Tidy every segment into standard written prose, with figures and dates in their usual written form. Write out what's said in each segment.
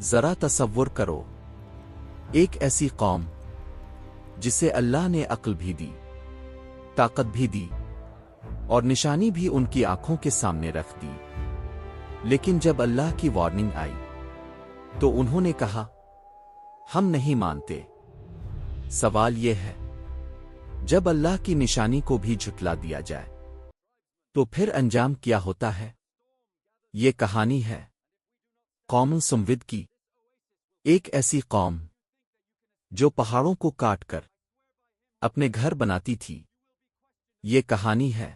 ذرا تصور کرو، ایک ایسی قوم جسے اللہ نے عقل بھی دی، طاقت بھی دی اور نشانی بھی ان کی آنکھوں کے سامنے رکھ دی، لیکن جب اللہ کی وارننگ آئی تو انہوں نے کہا ہم نہیں مانتے۔ سوال یہ ہے، جب اللہ کی نشانی کو بھی جھٹلا دیا جائے تو پھر انجام کیا ہوتا ہے؟ یہ کہانی ہے قوم سمود کی، ایک ایسی قوم جو پہاڑوں کو کاٹ کر اپنے گھر بناتی تھی۔ یہ کہانی ہے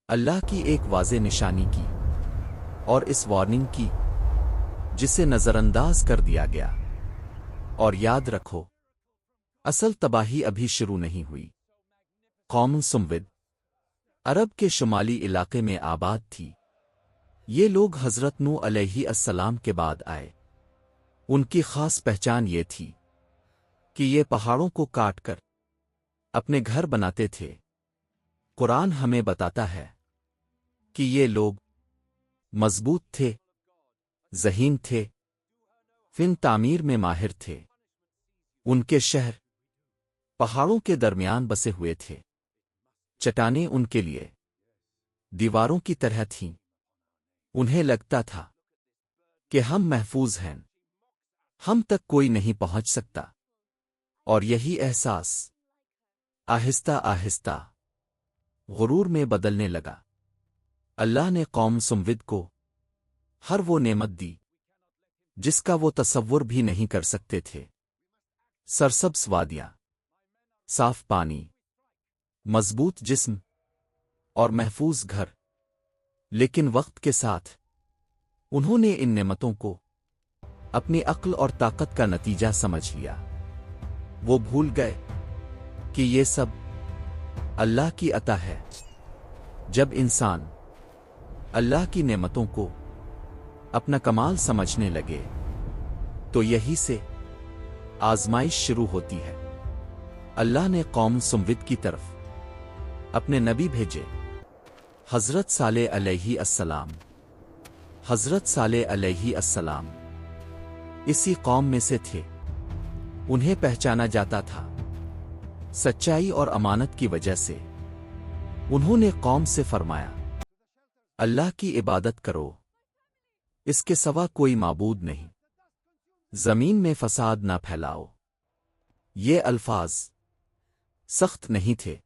اللہ کی ایک واضح نشانی کی اور اس وارننگ کی جسے نظر انداز کر دیا گیا۔ اور یاد رکھو، اصل تباہی ابھی شروع نہیں ہوئی۔ قوم سمود عرب کے شمالی علاقے میں آباد تھی۔ یہ لوگ حضرت نوح علیہ السلام کے بعد آئے۔ ان کی خاص پہچان یہ تھی کہ یہ پہاڑوں کو کاٹ کر اپنے گھر بناتے تھے۔ قرآن ہمیں بتاتا ہے کہ یہ لوگ مضبوط تھے، ذہین تھے، فن تعمیر میں ماہر تھے۔ ان کے شہر پہاڑوں کے درمیان بسے ہوئے تھے۔ چٹانیں ان کے لیے دیواروں کی طرح تھیں۔ انہیں لگتا تھا کہ ہم محفوظ ہیں، ہم تک کوئی نہیں پہنچ سکتا۔ اور یہی احساس آہستہ آہستہ غرور میں بدلنے لگا۔ اللہ نے قوم سمود کو ہر وہ نعمت دی جس کا وہ تصور بھی نہیں کر سکتے تھے۔ سرسبز وادیاں، صاف پانی، مضبوط جسم اور محفوظ گھر، لیکن وقت کے ساتھ انہوں نے ان نعمتوں کو اپنی عقل اور طاقت کا نتیجہ سمجھ لیا۔ وہ بھول گئے کہ یہ سب اللہ کی عطا ہے۔ جب انسان اللہ کی نعمتوں کو اپنا کمال سمجھنے لگے تو یہی سے آزمائش شروع ہوتی ہے۔ اللہ نے قوم سمود کی طرف اپنے نبی بھیجے، حضرت صالح علیہ السلام۔ حضرت صالح علیہ السلام اسی قوم میں سے تھے۔ انہیں پہچانا جاتا تھا سچائی اور امانت کی وجہ سے۔ انہوں نے قوم سے فرمایا، اللہ کی عبادت کرو، اس کے سوا کوئی معبود نہیں، زمین میں فساد نہ پھیلاؤ۔ یہ الفاظ سخت نہیں تھے،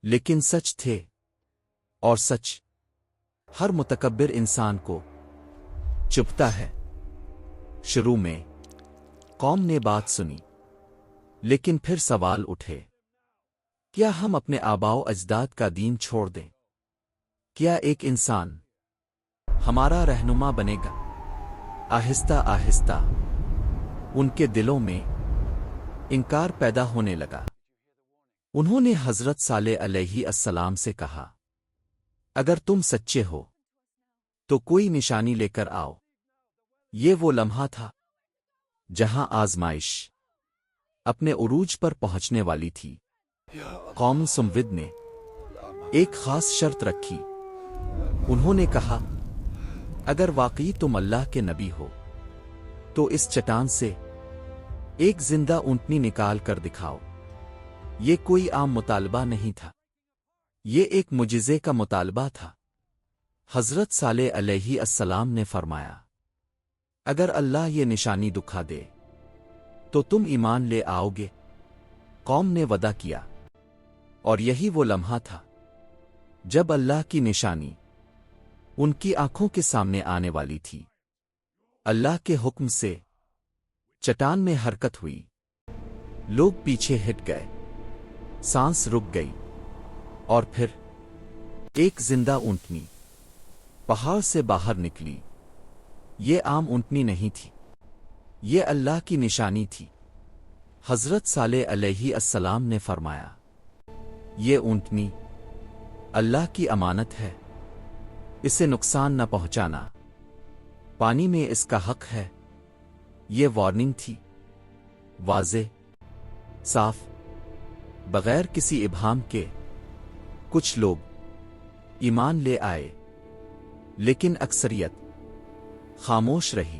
لیکن سچ تھے، اور سچ ہر متکبر انسان کو چبھتا ہے۔ شروع میں قوم نے بات سنی، لیکن پھر سوال اٹھے، کیا ہم اپنے آباء و اجداد کا دین چھوڑ دیں؟ کیا ایک انسان ہمارا رہنما بنے گا؟ آہستہ آہستہ ان کے دلوں میں انکار پیدا ہونے لگا۔ انہوں نے حضرت صالح علیہ السلام سے کہا، اگر تم سچے ہو تو کوئی نشانی لے کر آؤ۔ یہ وہ لمحہ تھا جہاں آزمائش اپنے عروج پر پہنچنے والی تھی۔ قوم سمود نے ایک خاص شرط رکھی۔ انہوں نے کہا، اگر واقعی تم اللہ کے نبی ہو تو اس چٹان سے ایک زندہ اونٹنی نکال کر دکھاؤ۔ یہ کوئی عام مطالبہ نہیں تھا، یہ ایک معجزے کا مطالبہ تھا۔ حضرت صالح علیہ السلام نے فرمایا، اگر اللہ یہ نشانی دکھا دے تو تم ایمان لے آؤ گے؟ قوم نے وعدہ کیا، اور یہی وہ لمحہ تھا جب اللہ کی نشانی ان کی آنکھوں کے سامنے آنے والی تھی۔ اللہ کے حکم سے چٹان میں حرکت ہوئی، لوگ پیچھے ہٹ گئے، سانس رک گئی، اور پھر ایک زندہ اونٹنی پہاڑ سے باہر نکلی۔ یہ عام اونٹنی نہیں تھی، یہ اللہ کی نشانی تھی۔ حضرت صالح علیہ السلام نے فرمایا، یہ اونٹنی اللہ کی امانت ہے، اسے نقصان نہ پہنچانا، پانی میں اس کا حق ہے۔ یہ وارننگ تھی، واضح، صاف، بغیر کسی ابہام کے۔ کچھ لوگ ایمان لے آئے، لیکن اکثریت خاموش رہی۔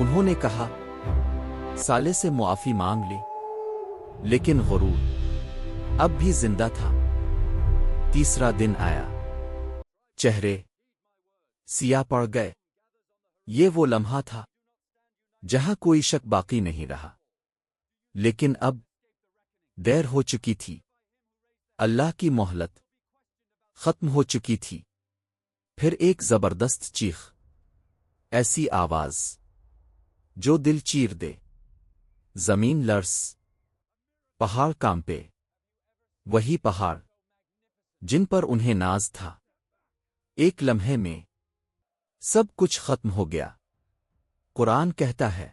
انہوں نے کہا سالے سے معافی مانگ لی، لیکن غرور اب بھی زندہ تھا۔ تیسرا دن آیا، چہرے سیاہ پڑ گئے۔ یہ وہ لمحہ تھا جہاں کوئی شک باقی نہیں رہا، لیکن اب دیر ہو چکی تھی۔ اللہ کی مہلت ختم ہو چکی تھی۔ پھر ایک زبردست چیخ، ایسی آواز جو دل چیر دے، زمین لرز، پہاڑ کانپے، وہی پہاڑ جن پر انہیں ناز تھا۔ ایک لمحے میں سب کچھ ختم ہو گیا۔ قرآن کہتا ہے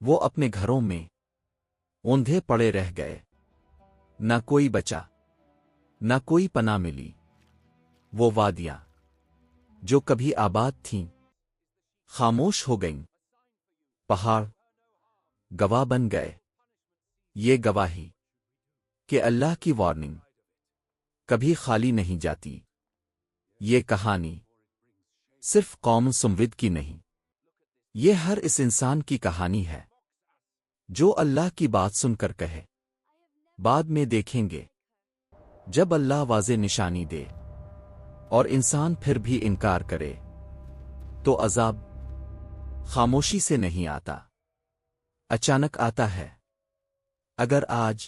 وہ اپنے گھروں میں اوندھے پڑے رہ گئے، نہ کوئی بچا، نہ کوئی پناہ ملی۔ وہ وادیاں جو کبھی آباد تھیں خاموش ہو گئیں، پہاڑ گواہ بن گئے۔ یہ گواہی کہ اللہ کی وارننگ کبھی خالی نہیں جاتی۔ یہ کہانی صرف قوم سمود کی نہیں، یہ ہر اس انسان کی کہانی ہے جو اللہ کی بات سن کر کہے بعد میں دیکھیں گے۔ جب اللہ واضح نشانی دے اور انسان پھر بھی انکار کرے تو عذاب خاموشی سے نہیں آتا، اچانک آتا ہے۔ اگر آج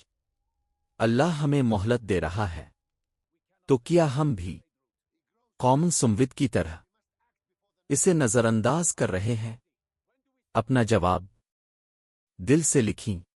اللہ ہمیں مہلت دے رہا ہے تو کیا ہم بھی قوم سمود کی طرح اسے نظر انداز کر رہے ہیں؟ اپنا جواب دل سے لکھیں۔